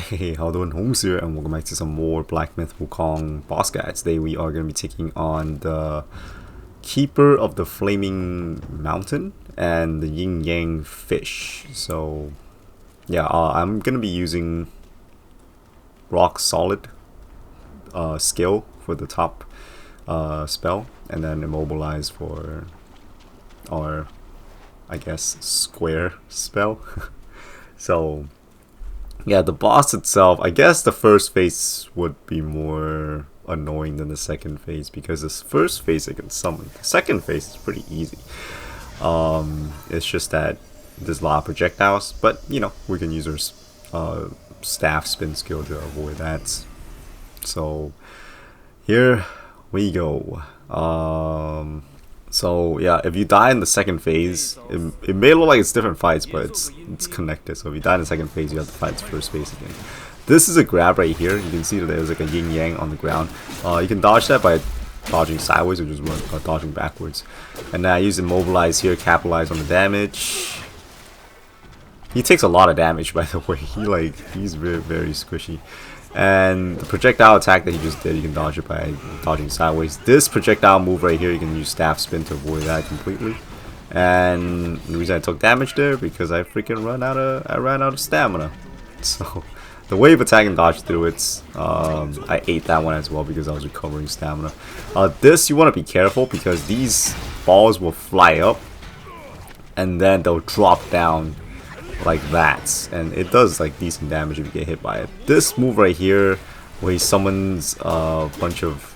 Hey, how doing? Holmes here, and welcome back to some more Black Myth WuKong boss guides. Today we are going to be taking on the Keeper of the Flaming Mountain and the Yin-Yang fish. So, yeah, I'm going to be using Rock Solid skill for the top spell, and then Immobilize for our, I guess, square spell. So yeah, the boss itself, I guess the first phase would be more annoying than the second phase, because this first phase I can summon. The second phase is pretty easy. It's just that there's a lot of projectiles, but you know, we can use our staff spin skill to avoid that. So here we go. So yeah, if you die in the second phase, it may look like it's different fights, but it's connected. So if you die in the second phase, you have to fight the first phase again. This is a grab right here. You can see that there's like a yin-yang on the ground. You can dodge that by dodging sideways or just dodging backwards. And I use Immobilize here, capitalize on the damage. He takes a lot of damage, by the way. He's very, very squishy. And the projectile attack that he just did, you can dodge it by dodging sideways. This projectile move right here, you can use staff spin to avoid that completely. And the reason I took damage there, because I freaking ran out of stamina. So the wave attack and dodge through it, I ate that one as well because I was recovering stamina. This you want to be careful, because these balls will fly up and then they'll drop down like that, and it does like decent damage if you get hit by it. This move right here, where he summons a bunch of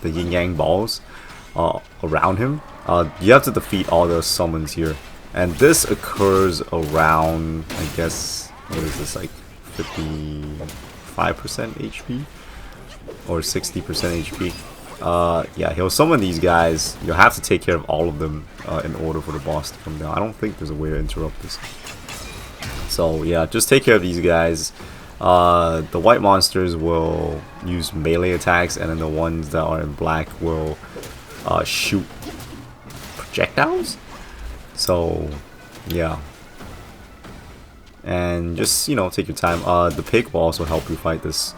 the yin-yang balls around him, you have to defeat all those summons here, and this occurs around, I guess, what is this, like 55% HP or 60% HP. Yeah, he'll summon these guys. You'll have to take care of all of them in order for the boss to come down. I don't think there's a way to interrupt this. So yeah, just take care of these guys. The white monsters will use melee attacks, and then the ones that are in black will shoot projectiles. So yeah, and just, you know, take your time. The pig will also help you fight these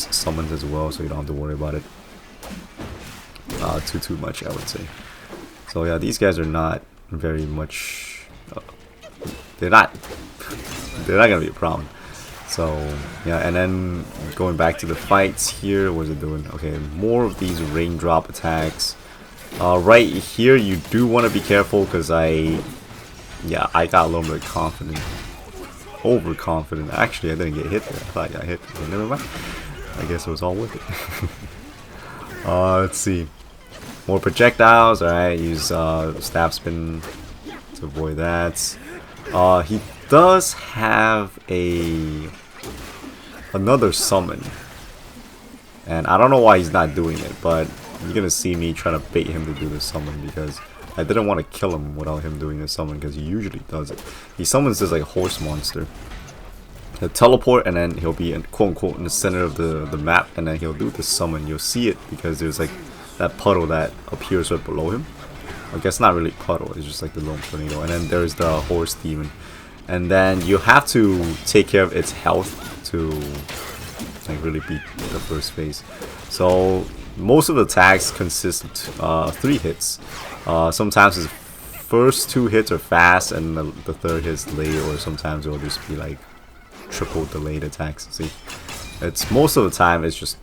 summons as well, so you don't have to worry about it too much, I would say. So yeah, these guys are not very much. They're not gonna be a problem. So yeah, and then going back to the fights here, what's it doing? Okay, more of these raindrop attacks. Right here, you do want to be careful, because I got a little bit confident, overconfident. Actually, I didn't get hit there. I thought I got hit. Okay, never mind. I guess it was all worth it. Let's see. More projectiles. All right, use staff spin to avoid that. He does have another summon, and I don't know why he's not doing it, but you're gonna see me trying to bait him to do the summon, because I didn't want to kill him without him doing the summon, because he usually does it. He summons this like horse monster. He'll teleport, and then he'll be in, quote unquote, in the center of the map, and then he'll do the summon. You'll see it because there's like that puddle that appears right below him. I guess not really puddle, it's just like the little tornado. And then there's the horse demon, and then you have to take care of its health to like really beat the first phase. So most of the attacks consist of 3 hits. Sometimes the first 2 hits are fast, and the third hit's late, or sometimes it'll just be like triple delayed attacks. See, it's most of the time it's just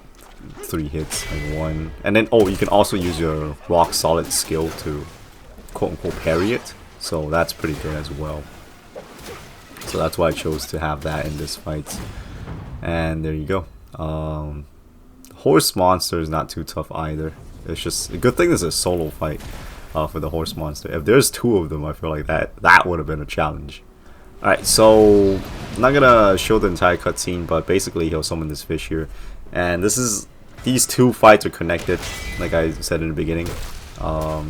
3 hits, like 1, and then you can also use your rock solid skill to quote unquote parry it, so that's pretty good as well. So that's why I chose to have that in this fight. And there you go. Horse monster is not too tough either. It's just a good thing there's a solo fight for the horse monster. If there's 2 of them, I feel like that would have been a challenge. Alright, so I'm not gonna show the entire cutscene, but basically he'll summon this fish here, and these 2 fights are connected, like I said in the beginning.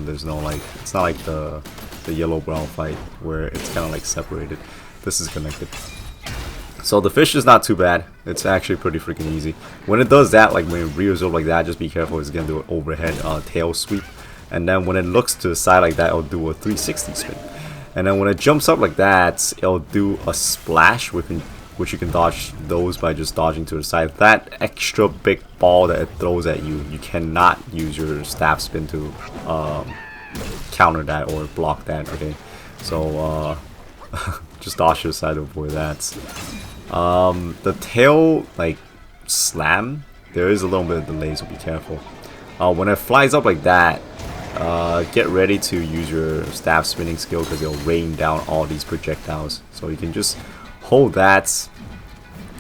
There's no like, it's not like the yellow brown fight where it's kind of like separated. This is connected. So the fish is not too bad. It's actually pretty freaking easy. When it does that, like when it rears up like that, just be careful. It's gonna do an overhead tail sweep, and then when it looks to the side like that, it'll do a 360 spin. And then when it jumps up like that, it'll do a splash, which which you can dodge those by just dodging to the side. That extra big ball that it throws at you, you cannot use your staff spin to counter that or block that. Okay, so just dodge to the side to avoid that. The tail like slam, there is a little bit of delay, so be careful. When it flies up like that, get ready to use your staff spinning skill because it'll rain down all these projectiles. So you can just hold that,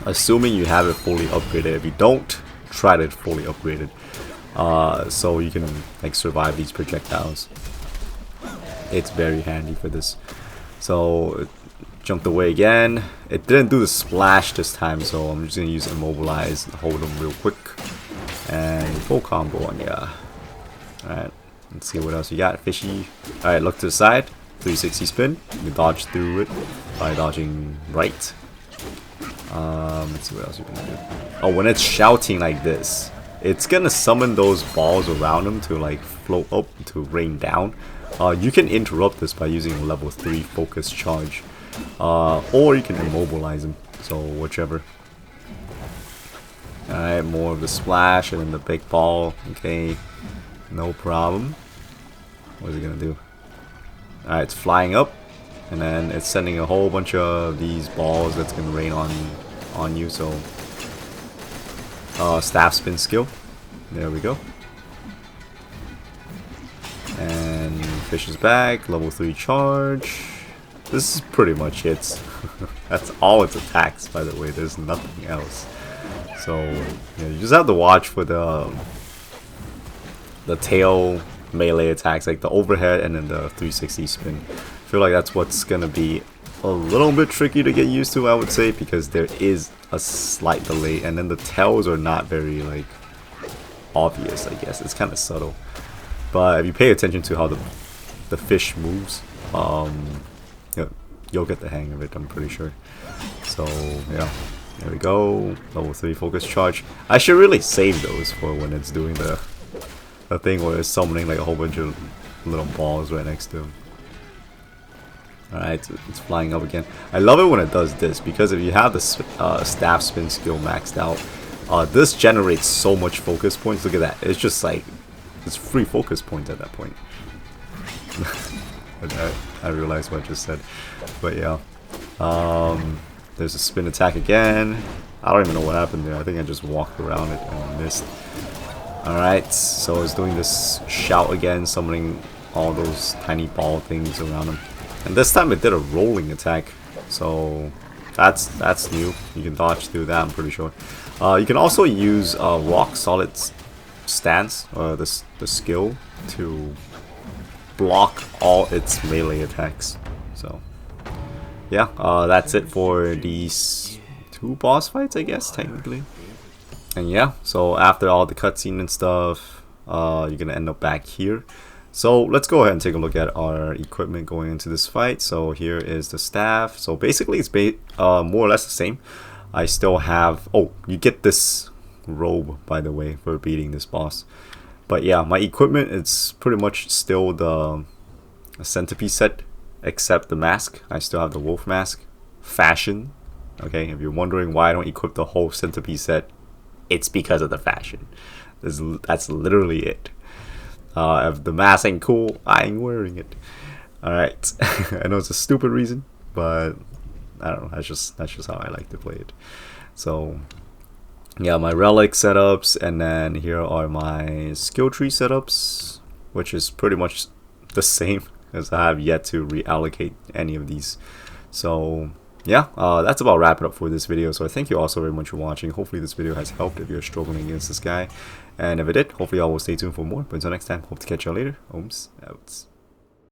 assuming you have it fully upgraded. If you don't, try to fully upgrade it, so you can like survive these projectiles. It's very handy for this. So it jumped away again. It didn't do the splash this time, so I'm just gonna use immobilize, hold them real quick, and full combo on ya. Alright, let's see what else you got. Fishy. Alright, look to the side. 360 spin. You can dodge through it by dodging right. Let's see what else you can do. Oh, when it's shouting like this, it's gonna summon those balls around them to like float up to rain down. You can interrupt this by using a level 3 focus charge, or you can immobilize them. So whichever. Alright, more of the splash and then the big ball. Okay, no problem. What is it gonna do? Alright, it's flying up, and then it's sending a whole bunch of these balls that's gonna rain on you. So staff spin skill. There we go. And fish is back. Level 3 charge. This is pretty much it. That's all its attacks, by the way. There's nothing else. So yeah, you just have to watch for the tail melee attacks, like the overhead and then the 360 spin. I feel like that's what's gonna be a little bit tricky to get used to, I would say, because there is a slight delay, and then the tails are not very like obvious. I guess it's kind of subtle, but if you pay attention to how the fish moves, you'll get the hang of it, I'm pretty sure. So yeah, there we go. Level 3 focus charge. I should really save those for when it's doing the thing where it's summoning like a whole bunch of little balls right next to him. Alright, it's flying up again. I love it when it does this, because if you have the staff spin skill maxed out, this generates so much focus points. Look at that. It's just like, it's free focus points at that point. I realized what I just said. But yeah. There's a spin attack again. I don't even know what happened there. I think I just walked around it and missed. Alright, so it's doing this shout again, summoning all those tiny ball things around him. And this time it did a rolling attack, so that's new. You can dodge through that, I'm pretty sure. You can also use rock solid stance, the skill, to block all its melee attacks. So yeah, that's it for these 2 boss fights, I guess, technically. And yeah, so after all the cutscene and stuff, you're gonna end up back here. So let's go ahead and take a look at our equipment going into this fight. So here is the staff. So basically it's more or less the same. I still have, oh, you get this robe, by the way, for beating this boss. But yeah, my equipment, it's pretty much still the centipede set, except the mask. I still have the wolf mask. Fashion. Okay, if you're wondering why I don't equip the whole centipede set, it's because of the fashion. That's literally it. If the mask ain't cool, I ain't wearing it. Alright. I know it's a stupid reason, but I don't know, that's just how I like to play it. So yeah, my relic setups, and then here are my skill tree setups, which is pretty much the same, as I have yet to reallocate any of these. So yeah, that's about wrapping up for this video. So I thank you all so very much for watching. Hopefully this video has helped if you're struggling against this guy, and if it did, hopefully y'all will stay tuned for more. But until next time, hope to catch y'all later. Ohms out.